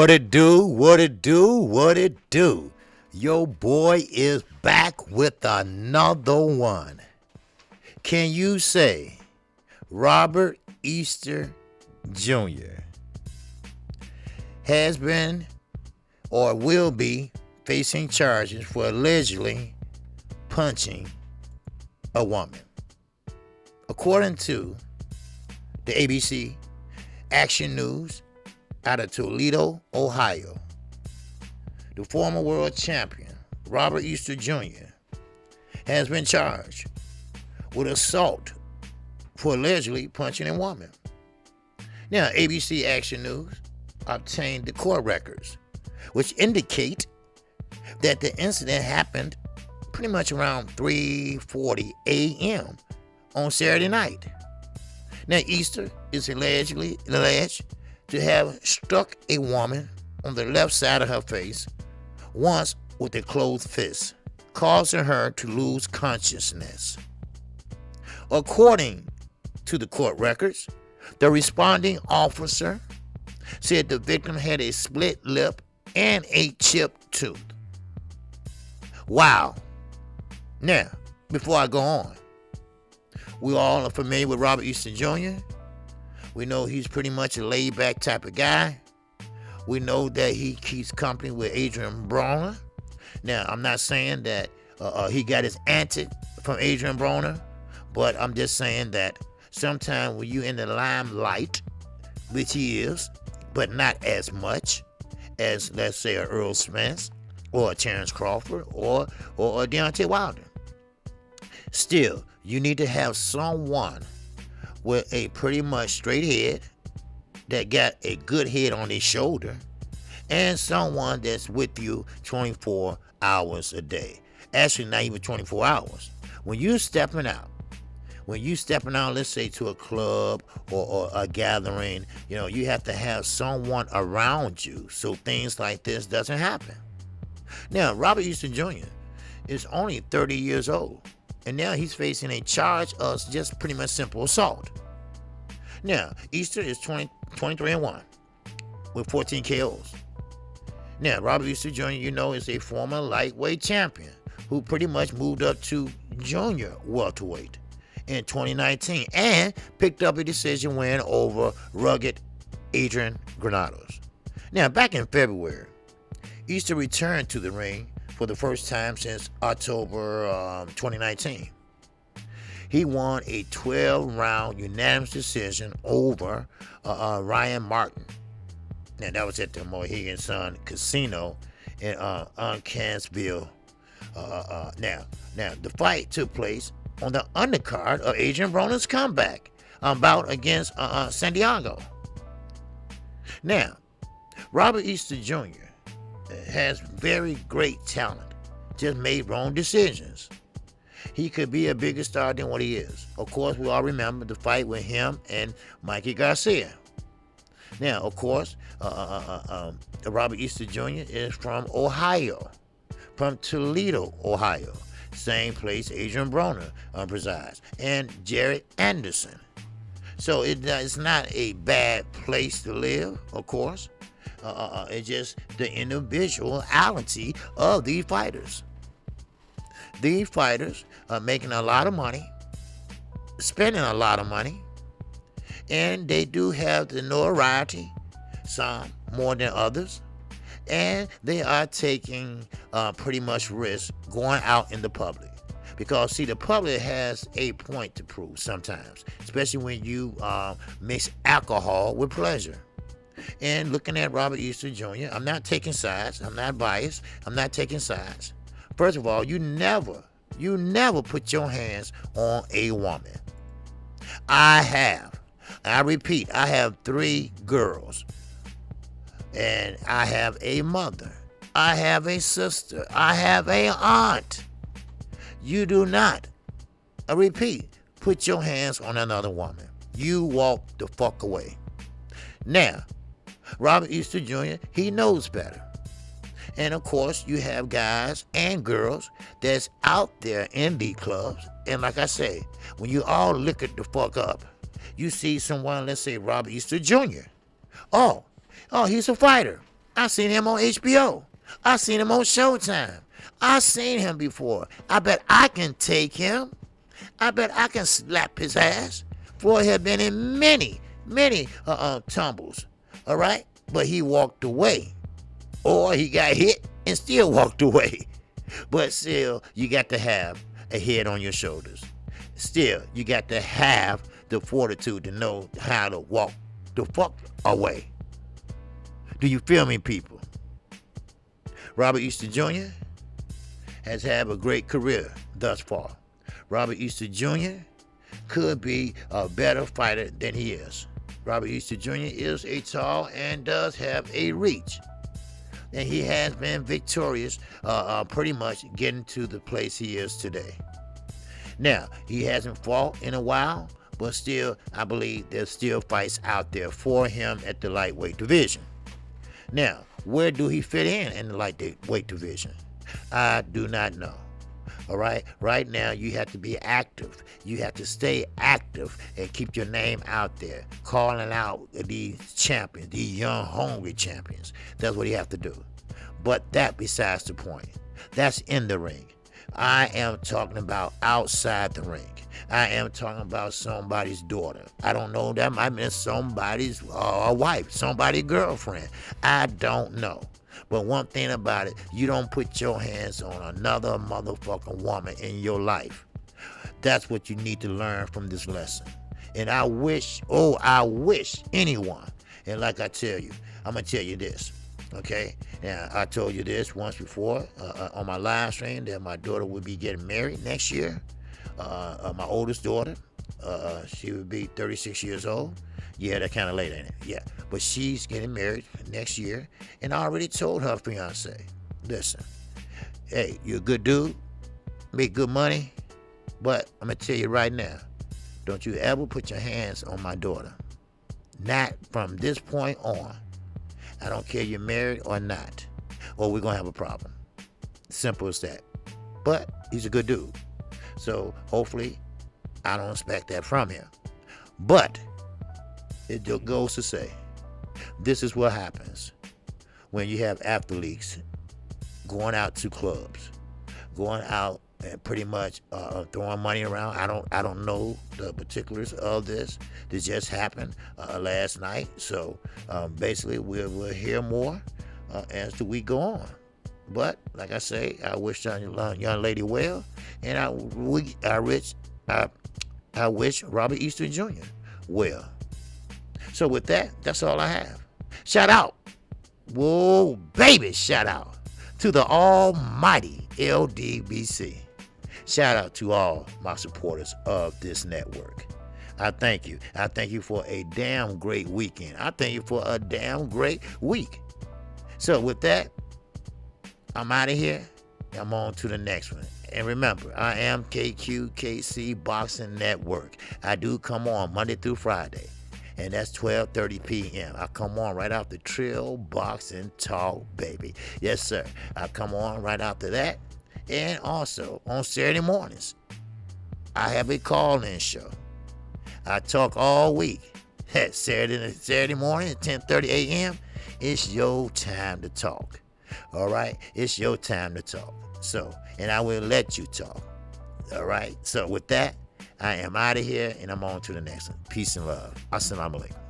What it do, what it do, what it do. Your boy is back with another one. Can you say Robert Easter Jr. has been or will be facing charges for allegedly punching a woman? According to the ABC Action News out of Toledo, Ohio, the former world champion, Robert Easter Jr., has been charged with assault for allegedly punching a woman. Now, ABC Action News obtained the court records, which indicate that the incident happened pretty much around 3:40 a.m. on Saturday night. Now, Easter is alleged to have struck a woman on the left side of her face once with a closed fist, causing her to lose consciousness. According to the court records, the responding officer said the victim had a split lip and a chipped tooth. Wow. Now, before I go on, we all are familiar with Robert Easter Jr. We know he's pretty much a laid-back type of guy. We know that he keeps company with Adrian Broner. Now, I'm not saying that he got his antic from Adrian Broner, but I'm just saying that sometimes when you're in the limelight, which he is, but not as much as, let's say, a Earl Spence or a Terrence Crawford or a Deontay Wilder. Still, you need to have someone with a pretty much straight head that got a good head on his shoulder and someone that's with you 24 hours a day. Actually, not even 24 hours. When you're stepping out, let's say to a club or a gathering, you have to have someone around you so things like this doesn't happen. Now, Robert Easter Jr. is only 30 years old, and now he's facing a charge of just pretty much simple assault. Now, Easter is 23-1 with 14 KOs. Now, Robert Easter Jr., is a former lightweight champion who pretty much moved up to junior welterweight in 2019 and picked up a decision win over rugged Adrian Granados. Now, back in February, Easter returned to the ring for the first time since October 2019. He won a 12-round unanimous decision over Ryan Martin. Now, that was at the Mohegan Sun Casino in Uncasville. Now, the fight took place on the undercard of Adrian Broner's comeback bout against Santiago. Now, Robert Easter Jr. has very great talent, just made wrong decisions. He could be a bigger star than what he is. Of course, we all remember the fight with him and Mikey Garcia. Now, of course, Robert Easter Jr. is from Ohio, from Toledo, Ohio. Same place Adrian Broner presides, and Jared Anderson. So it's not a bad place to live, of course. It's just the individuality of these fighters. These fighters are making a lot of money, spending a lot of money, and they do have the notoriety, some more than others, and they are taking pretty much risks going out in the public. Because, see, the public has a point to prove sometimes, especially when you mix alcohol with pleasure. And looking at Robert Easter Jr., I'm not taking sides. I'm not biased. I'm not taking sides. First of all, you never put your hands on a woman. I repeat, I have 3 girls. And I have a mother. I have a sister. I have a aunt. You do not, I repeat, put your hands on another woman. You walk the fuck away. Now, Robert Easter Jr., he knows better. And of course, you have guys and girls that's out there in these clubs. And like I say, when you all liquor the fuck up, you see someone, let's say Robert Easter Jr. Oh, he's a fighter. I seen him on HBO. I seen him on Showtime. I seen him before. I bet I can take him. I bet I can slap his ass. Floyd had been in many tumbles. All right? But he walked away. Or he got hit and still walked away. But still, you got to have a head on your shoulders. Still, you got to have the fortitude to know how to walk the fuck away. Do you feel me, people? Robert Easter Jr. has had a great career thus far. Robert Easter Jr. could be a better fighter than he is. Robert Easter Jr. is a tall and does have a reach. And he has been victorious pretty much getting to the place he is today. Now, he hasn't fought in a while, but still, I believe there's still fights out there for him at the lightweight division. Now, where do he fit in the lightweight division? I do not know. All right? Right now, you have to be active. You have to stay active and keep your name out there, calling out these champions, these young, hungry champions. That's what you have to do. But that besides the point. That's in the ring. I am talking about outside the ring. I am talking about somebody's daughter. I don't know, that might mean somebody's wife, somebody's girlfriend. I don't know. But one thing about it, you don't put your hands on another motherfucking woman in your life. That's what you need to learn from this lesson. And I wish anyone, and like I tell you, I'm going to tell you this, okay? Now, I told you this once before on my live stream that my daughter would be getting married next year. My oldest daughter, she would be 36 years old. Yeah, that's kind of late, ain't it? Yeah, but she's getting married next year, and I already told her fiance, listen, hey, you're a good dude, make good money, but I'm going to tell you right now, don't you ever put your hands on my daughter. Not from this point on. I don't care if you're married or not, or we're going to have a problem. Simple as that. But he's a good dude. So hopefully I don't expect that from him. But it goes to say, this is what happens when you have athletes going out to clubs, going out and pretty much throwing money around. I don't know the particulars of this. This just happened last night. So basically we'll hear more as the week go on. But like I say, I wish young lady well, and I wish Robert Easter Jr. well. So with that, that's all I have. Shout out, whoa baby, shout out to the almighty LDBC. Shout out to all my supporters of this network. I thank you. I thank you for a damn great weekend. I thank you for a damn great week. So with that, I'm out of here. I'm on to the next one. And remember, I am KQKC Boxing Network. I do come on Monday through Friday, and that's 12:30 p.m. I come on right after Trill Boxing Talk, baby. Yes, sir. I come on right after that. And also, on Saturday mornings, I have a call-in show. I talk all week. Saturday morning at 10:30 a.m., it's your time to talk. All right? It's your time to talk. So, and I will let you talk. All right? So with that, I am out of here, and I'm on to the next one. Peace and love. Assalamu alaikum.